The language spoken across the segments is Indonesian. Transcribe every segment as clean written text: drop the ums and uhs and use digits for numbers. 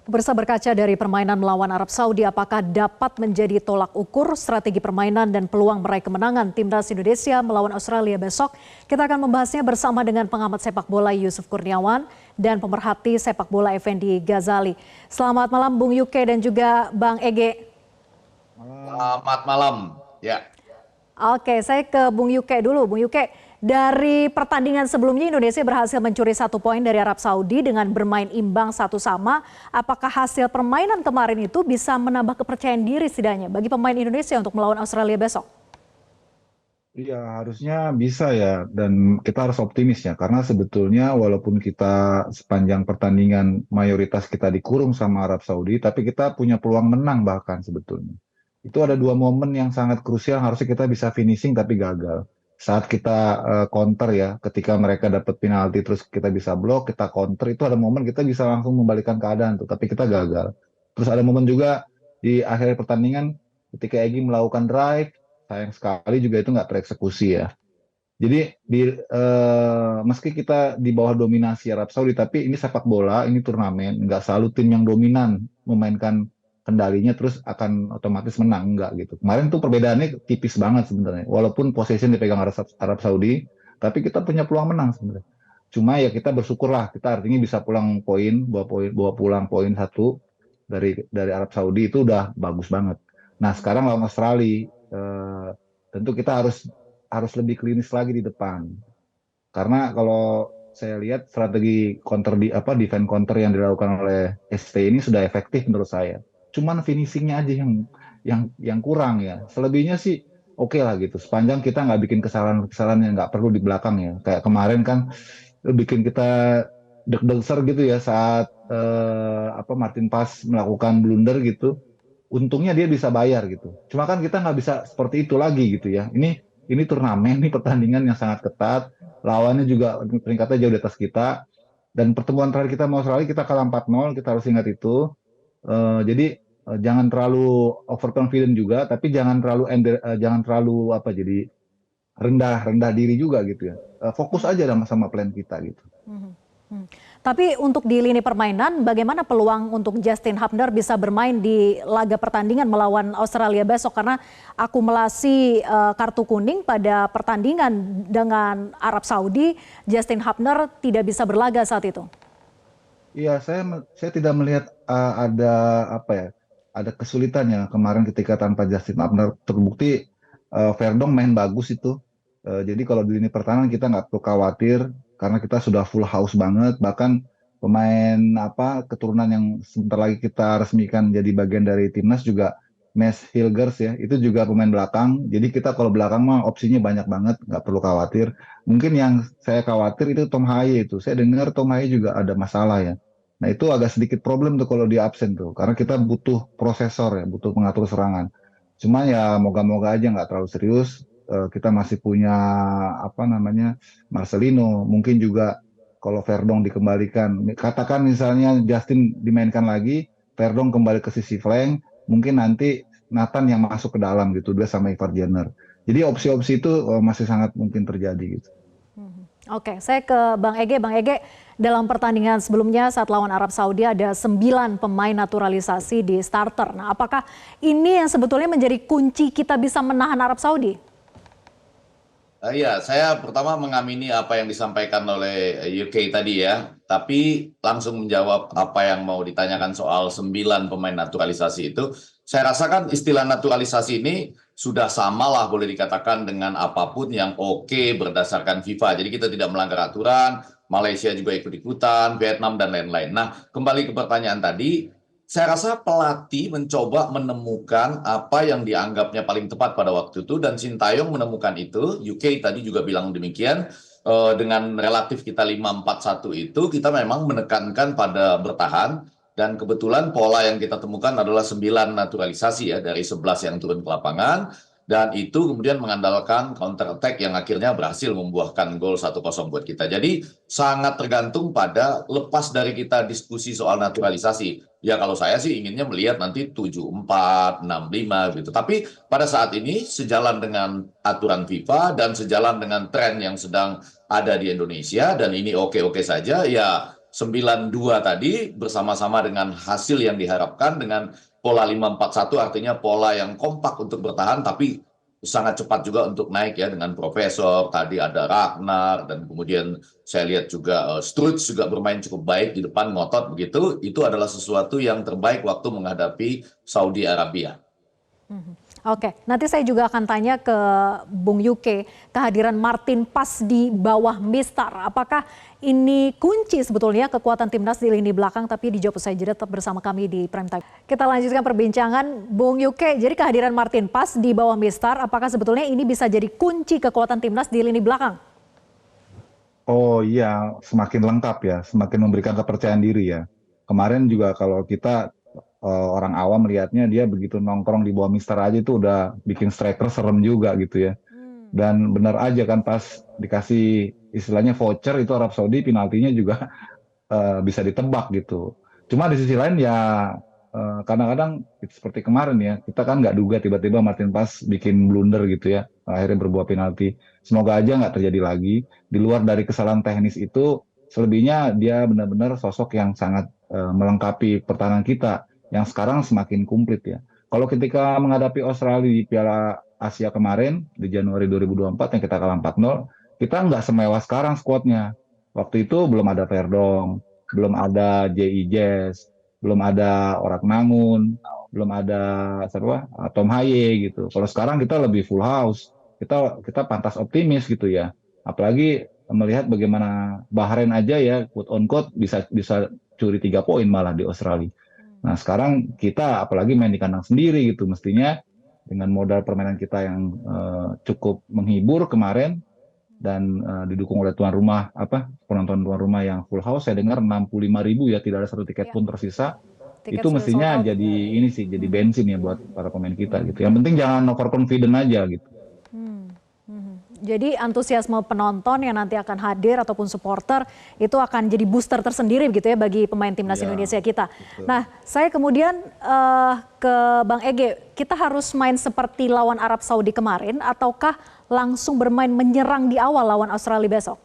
Pemirsa, berkaca dari permainan melawan Arab Saudi, apakah dapat menjadi tolak ukur strategi permainan dan peluang meraih kemenangan timnas Indonesia melawan Australia besok? Kita akan membahasnya bersama dengan pengamat sepak bola Yusuf Kurniawan dan pemerhati sepak bola Effendi Ghazali. Selamat malam Bung Yuke dan juga Bang Ege. Selamat malam. Ya. Oke, saya ke Bung Yuke dulu. Bung Yuke, dari pertandingan sebelumnya Indonesia berhasil mencuri 1 poin dari Arab Saudi dengan bermain imbang 1-1. Apakah hasil permainan kemarin itu bisa menambah kepercayaan diri setidaknya bagi pemain Indonesia untuk melawan Australia besok? Iya, harusnya bisa ya, dan kita harus optimis ya, karena sebetulnya walaupun kita sepanjang pertandingan mayoritas kita dikurung sama Arab Saudi, tapi kita punya peluang menang bahkan sebetulnya. Itu ada 2 momen yang sangat krusial, harusnya kita bisa finishing tapi gagal. Saat kita counter ya, ketika mereka dapat penalti terus kita bisa blok, kita counter, itu ada momen kita bisa langsung membalikan keadaan tuh, tapi kita gagal. Terus ada momen juga di akhir pertandingan ketika Egy melakukan drive, sayang sekali juga itu nggak tereksekusi ya. Jadi meski kita di bawah dominasi Arab Saudi, tapi ini sepak bola, ini turnamen, nggak selalu tim yang dominan memainkan kendalinya terus akan otomatis menang, enggak gitu. Kemarin tuh perbedaannya tipis banget sebenarnya. Walaupun possession dipegang Arab Saudi, tapi kita punya peluang menang sebenarnya. Cuma ya kita bersyukurlah, kita artinya bisa pulang poin, bawa pulang poin 1 dari Arab Saudi itu udah bagus banget. Nah sekarang lawan Australia, tentu kita harus lebih klinis lagi di depan. Karena kalau saya lihat strategi counter defense counter yang dilakukan oleh ST ini sudah efektif menurut saya. Cuman finishingnya aja yang kurang ya. Selebihnya sih oke lah gitu. Sepanjang kita nggak bikin kesalahan-kesalahan yang nggak perlu di belakang ya. Kayak kemarin kan bikin kita deg-deger gitu ya saat Martin Paes melakukan blunder gitu. Untungnya dia bisa bayar gitu. Cuma kan kita nggak bisa seperti itu lagi gitu ya. Ini turnamen, ini pertandingan yang sangat ketat. Lawannya juga peringkatnya jauh di atas kita. Dan pertemuan terakhir kita sama Australia kita kalah 4-0, kita harus ingat itu. Jadi jangan terlalu overconfident juga, tapi jangan terlalu jadi rendah diri juga gitu ya. Fokus aja sama plan kita gitu. Hmm. Tapi untuk di lini permainan, bagaimana peluang untuk Justin Hubner bisa bermain di laga pertandingan melawan Australia besok? Karena akumulasi kartu kuning pada pertandingan dengan Arab Saudi, Justin Hubner tidak bisa berlaga saat itu. Iya, saya tidak melihat ada kesulitan ya kemarin ketika tanpa Justin Hubner. Terbukti Verdong main bagus itu. Jadi kalau di lini pertahanan kita nggak perlu khawatir karena kita sudah full house banget. Bahkan pemain keturunan yang sebentar lagi kita resmikan jadi bagian dari timnas juga Mes Hilgers ya, itu juga pemain belakang. Jadi kita kalau belakang mah opsinya banyak banget, nggak perlu khawatir. Mungkin yang saya khawatir itu Tom Haye itu. Saya dengar Tom Haye juga ada masalah ya. Nah itu agak sedikit problem tuh kalau dia absen tuh, karena kita butuh prosesor ya, butuh pengatur serangan. Cuma ya moga-moga aja nggak terlalu serius. Kita masih punya Marcelino, mungkin juga kalau Verdong dikembalikan, katakan misalnya Justin dimainkan lagi, Verdong kembali ke sisi flank, mungkin nanti Nathan yang masuk ke dalam gitu, dia sama Ivar Jenner. Jadi opsi-opsi itu masih sangat mungkin terjadi gitu. Oke, saya ke Bang Ege. Bang Ege, dalam pertandingan sebelumnya saat lawan Arab Saudi ada 9 pemain naturalisasi di starter. Nah, apakah ini yang sebetulnya menjadi kunci kita bisa menahan Arab Saudi? Ya, saya pertama mengamini apa yang disampaikan oleh UK tadi ya, tapi langsung menjawab apa yang mau ditanyakan soal 9 pemain naturalisasi itu. Saya rasakan istilah naturalisasi ini sudah sama lah boleh dikatakan dengan apapun yang oke berdasarkan FIFA. Jadi kita tidak melanggar aturan, Malaysia juga ikut-ikutan, Vietnam dan lain-lain. Nah, kembali ke pertanyaan tadi, saya rasa pelatih mencoba menemukan apa yang dianggapnya paling tepat pada waktu itu, dan Sintayong menemukan itu. UK tadi juga bilang demikian. Dengan relatif kita 5-4-1 itu, kita memang menekankan pada bertahan, dan kebetulan pola yang kita temukan adalah 9 naturalisasi ya dari 11 yang turun ke lapangan, dan itu kemudian mengandalkan counter attack yang akhirnya berhasil membuahkan gol 1-0 buat kita. Jadi sangat tergantung pada, lepas dari kita diskusi soal naturalisasi. Ya kalau saya sih inginnya melihat nanti 7-4, 6-5 gitu. Tapi pada saat ini sejalan dengan aturan FIFA dan sejalan dengan tren yang sedang ada di Indonesia, dan ini oke-oke saja, ya 9-2 tadi bersama-sama dengan hasil yang diharapkan dengan pola 5-4-1, artinya pola yang kompak untuk bertahan tapi sangat cepat juga untuk naik ya, dengan Profesor, tadi ada Ragnar, dan kemudian saya lihat juga Struts juga bermain cukup baik di depan, ngotot begitu. Itu adalah sesuatu yang terbaik waktu menghadapi Saudi Arabia. Oke, nanti saya juga akan tanya ke Bung Yuke, kehadiran Martin Pas di bawah Mistar. Apakah ini kunci sebetulnya kekuatan timnas di lini belakang? Tapi dijawab usai jeda, tetap bersama kami di Prime Time. Kita lanjutkan perbincangan, Bung Yuke. Jadi kehadiran Martin Pas di bawah Mistar, apakah sebetulnya ini bisa jadi kunci kekuatan timnas di lini belakang? Oh iya, semakin lengkap ya, semakin memberikan kepercayaan diri ya. Kemarin juga kalau kita orang awam melihatnya dia begitu nongkrong di bawah Mister aja itu udah bikin striker serem juga gitu ya. Dan benar aja kan pas dikasih istilahnya voucher itu Arab Saudi penaltinya juga bisa ditebak gitu. Cuma di sisi lain ya kadang-kadang seperti kemarin ya kita kan nggak duga tiba-tiba Martin Pas bikin blunder gitu ya, akhirnya berbuah penalti. Semoga aja nggak terjadi lagi. Di luar dari kesalahan teknis itu, selebihnya dia benar-benar sosok yang sangat melengkapi pertahanan kita yang sekarang semakin komplit ya. Kalau ketika menghadapi Australia di Piala Asia kemarin di Januari 2024 yang kita kalah 4-0, kita nggak semewah sekarang skuadnya. Waktu itu belum ada Verdong, belum ada J.I. Jazz, belum ada Orak Mangun, belum ada siapa, Tom Haye gitu. Kalau sekarang kita lebih full house, kita pantas optimis gitu ya. Apalagi melihat bagaimana Bahrain aja ya, quote on quote bisa curi 3 poin malah di Australia. Nah sekarang kita apalagi main di kandang sendiri gitu, mestinya dengan modal permainan kita yang cukup menghibur kemarin dan didukung oleh penonton tuan rumah yang full house, saya dengar 65.000 ya, tidak ada satu tiket pun tersisa. Tiket Itu sudah sold mestinya out. jadi ini sih, jadi bensin ya buat para pemain kita gitu. Yang penting jangan overconfident aja gitu. Jadi antusiasme penonton yang nanti akan hadir ataupun supporter itu akan jadi booster tersendiri gitu ya bagi pemain timnas Ya, Indonesia kita. betul. Nah, saya kemudian ke Bang Ege, kita harus main seperti lawan Arab Saudi kemarin ataukah langsung bermain menyerang di awal lawan Australia besok?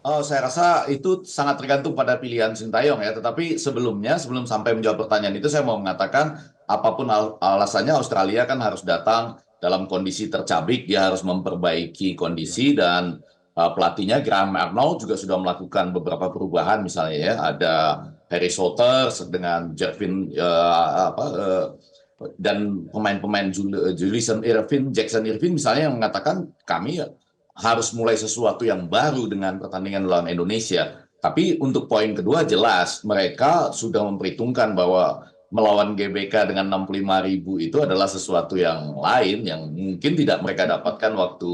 Oh, saya rasa itu sangat tergantung pada pilihan Sintayong ya. Tetapi sebelum sampai menjawab pertanyaan itu, saya mau mengatakan apapun alasannya Australia kan harus datang dalam kondisi tercabik, dia harus memperbaiki kondisi dan pelatihnya Graham Arnold juga sudah melakukan beberapa perubahan, misalnya ya ada Harry Souters dengan Jervin dan pemain-pemain Julian Irvin, Jackson Irvin misalnya yang mengatakan kami harus mulai sesuatu yang baru dengan pertandingan lawan Indonesia. Tapi untuk poin kedua jelas mereka sudah memperhitungkan bahwa melawan GBK dengan 65.000 itu adalah sesuatu yang lain yang mungkin tidak mereka dapatkan waktu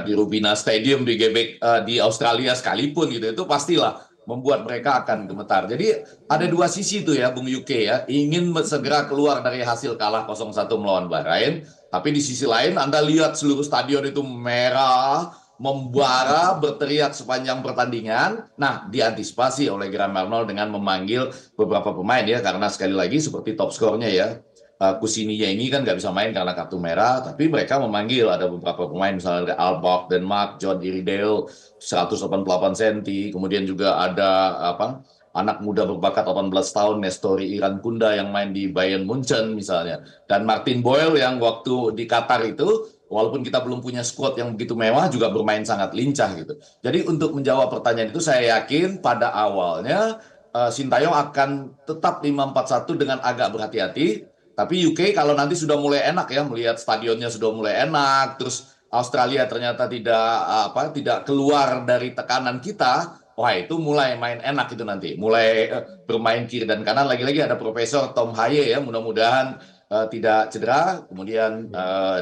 di Rubina Stadium di Australia sekalipun gitu. Itu pastilah membuat mereka akan gemetar. Jadi ada dua sisi itu ya Bung Yuke ya, ingin segera keluar dari hasil kalah 0-1 melawan Bahrain, tapi di sisi lain Anda lihat seluruh stadion itu merah, membara, berteriak sepanjang pertandingan. Nah, diantisipasi oleh Graham Arnold dengan memanggil beberapa pemain ya, karena sekali lagi seperti top skornya ya, Kusininya ini kan nggak bisa main karena kartu merah, tapi mereka memanggil ada beberapa pemain misalnya Albok, Denmark, John Iridale 188 cm, kemudian juga ada anak muda berbakat 18 tahun Nestori Iran Kunda yang main di Bayern Munchen misalnya, dan Martin Boyle yang waktu di Qatar itu walaupun kita belum punya skuad yang begitu mewah juga bermain sangat lincah gitu. Jadi untuk menjawab pertanyaan itu saya yakin pada awalnya Sintayong akan tetap 5-4-1 dengan agak berhati-hati. Tapi UK kalau nanti sudah mulai enak ya, melihat stadionnya sudah mulai enak, terus Australia ternyata tidak keluar dari tekanan kita, wah itu mulai main enak itu nanti, mulai bermain kiri dan kanan. Lagi-lagi ada Profesor Tom Haye ya, mudah-mudahan tidak cedera. Kemudian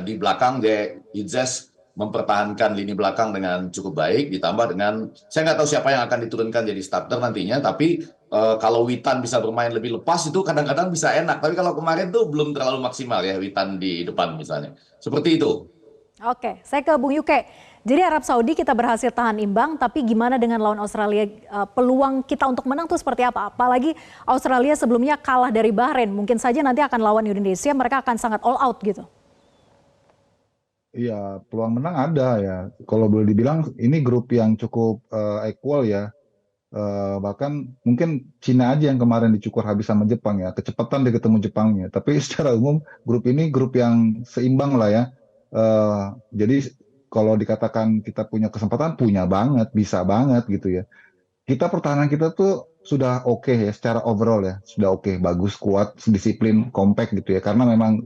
di belakang Idzes mempertahankan lini belakang dengan cukup baik, ditambah dengan saya nggak tahu siapa yang akan diturunkan jadi starter nantinya, tapi kalau Witan bisa bermain lebih lepas itu kadang-kadang bisa enak. Tapi kalau kemarin tuh belum terlalu maksimal ya Witan di depan misalnya. Seperti itu. Oke, saya ke Bung Yuke. Jadi Arab Saudi kita berhasil tahan imbang, tapi gimana dengan lawan Australia? Peluang kita untuk menang tuh seperti apa? Apalagi Australia sebelumnya kalah dari Bahrain. Mungkin saja nanti akan lawan Indonesia, mereka akan sangat all out gitu. Iya, peluang menang ada ya. Kalau boleh dibilang ini grup yang cukup equal ya. Bahkan mungkin Cina aja yang kemarin dicukur habis sama Jepang ya, kecepatan dia ketemu Jepangnya. Tapi secara umum grup ini grup yang seimbang lah ya. Jadi kalau dikatakan kita punya kesempatan, punya banget, bisa banget gitu ya. Pertahanan kita tuh sudah oke ya secara overall ya, sudah oke, bagus, kuat, disiplin, compact gitu ya. Karena memang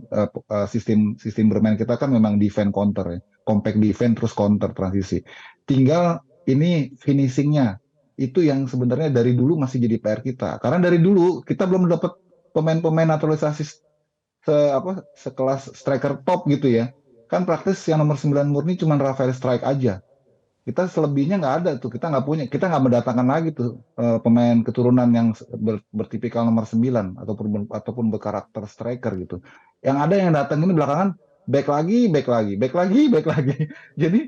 sistem sistem bermain kita kan memang defense counter ya, compact defense terus counter transisi. Tinggal ini finishingnya itu yang sebenarnya dari dulu masih jadi PR kita. Karena dari dulu kita belum dapat pemain-pemain naturalisasi sekelas striker top gitu ya. Kan praktis yang nomor 9 murni cuma Rafael Strike aja. Kita selebihnya nggak ada tuh, kita nggak punya, kita nggak mendatangkan lagi tuh pemain keturunan yang bertipikal nomor 9 ataupun berkarakter striker gitu. Yang ada yang datang ini belakangan back lagi, back lagi, back lagi, back lagi. Jadi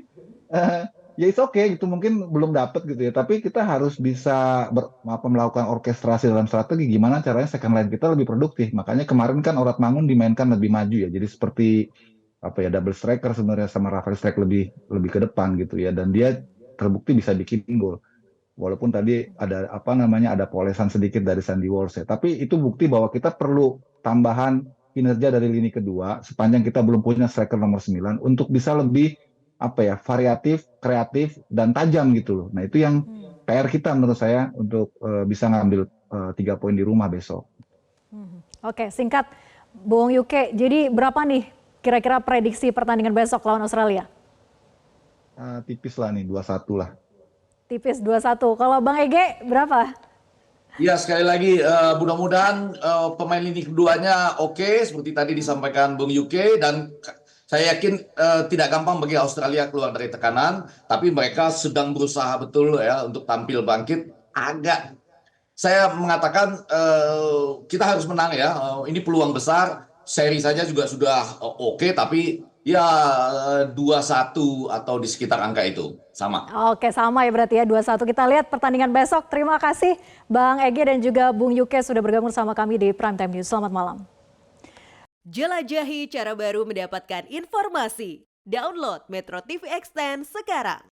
eh, ya it's okay gitu, mungkin belum dapat gitu ya, tapi kita harus bisa melakukan orkestrasi dalam strategi gimana caranya second line kita lebih produktif. Makanya kemarin kan Orat Mangun dimainkan lebih maju ya. Jadi seperti apa ya, double striker sebenarnya sama Rafael Strike lebih lebih ke depan gitu ya, dan dia terbukti bisa bikin gol walaupun tadi ada apa namanya, ada polesan sedikit dari Sandy Walsh ya, tapi itu bukti bahwa kita perlu tambahan kinerja dari lini kedua sepanjang kita belum punya striker nomor 9 untuk bisa lebih apa ya, variatif, kreatif dan tajam gitu loh. Nah itu yang PR kita menurut saya untuk bisa ngambil 3 poin di rumah besok. Oke, singkat Bung Yuke, jadi berapa nih kira-kira prediksi pertandingan besok lawan Australia? Tipis lah nih, 2-1 lah. Tipis 2-1. Kalau Bang Ege berapa? Ya, sekali lagi mudah-mudahan pemain lini keduanya oke, seperti tadi disampaikan Bung Yuke, dan saya yakin tidak gampang bagi Australia keluar dari tekanan, tapi mereka sedang berusaha betul ya untuk tampil bangkit. Saya mengatakan kita harus menang ya, ini peluang besar, seri saja juga sudah oke, tapi ya 2-1 atau di sekitar angka itu, sama. Oke, sama ya berarti ya 2-1. Kita lihat pertandingan besok. Terima kasih Bang Ege dan juga Bung Yuke sudah bergabung sama kami di Prime Time News. Selamat malam. Jelajahi cara baru mendapatkan informasi. Download Metro TV Extend sekarang.